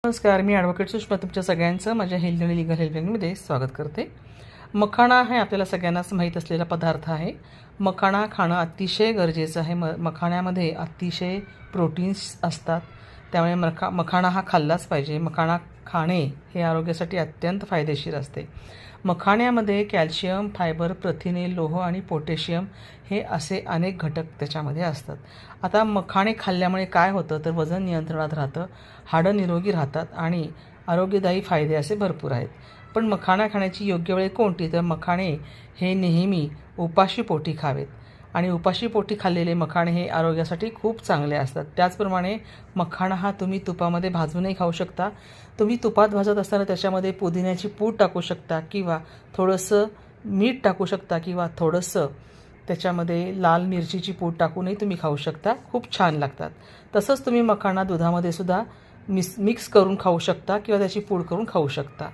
नमस्कार, मी ॲडव्होकेट सुषमा तुमच्या सगळ्यांचं माझ्या हेल्थ आणि लिगल हेल्पलाईनमध्ये स्वागत करते. मखाणा हे आपल्याला सगळ्यांनाच माहीत असलेला पदार्थ आहे. मखाणा खाणं अतिशय गरजेचं आहे. मखाण्यामध्ये अतिशय प्रोटीन्स असतात, त्यामुळे मखाणा हा खाल्लाच पाहिजे. मखाणा खाणे हे आरोग्यासाठी अत्यंत फायदेशीर असते. मखाण्यामध्ये कॅल्शियम, फायबर, प्रथिने, लोह आणि पोटॅशियम हे असे अनेक घटक त्याच्यामध्ये असतात. आता मखाणे खाल्ल्यामुळे काय होतं तर वजन नियंत्रणात राहतं, हाडं निरोगी राहतात आणि आरोग्यदायी फायदे असे भरपूर आहेत. पण मखाणा खाण्याची योग्य वेळ कोणती तर मखाणे हे नेहमी उपाशी पोटी खावेत आणि उपाशी पोटी खाल्लेले मखाणे हे आरोग्यासाठी खूप चांगले असतात. त्याचप्रमाणे मखाणा हा तुम्ही तुपामध्ये भाजूनही खाऊ शकता. तुम्ही तुपात भाजत असताना त्याच्यामध्ये पुदिन्याची पूड टाकू शकता किंवा थोडंसं मीठ टाकू शकता किंवा थोडंसं त्याच्यामध्ये लाल मिरचीची पूड टाकूनही तुम्ही खाऊ शकता. खूप छान लागतात. तसंच तुम्ही मखाणा दुधामध्ये सुद्धा मिक्स करून खाऊ शकता किंवा त्याची पूड करून खाऊ शकता.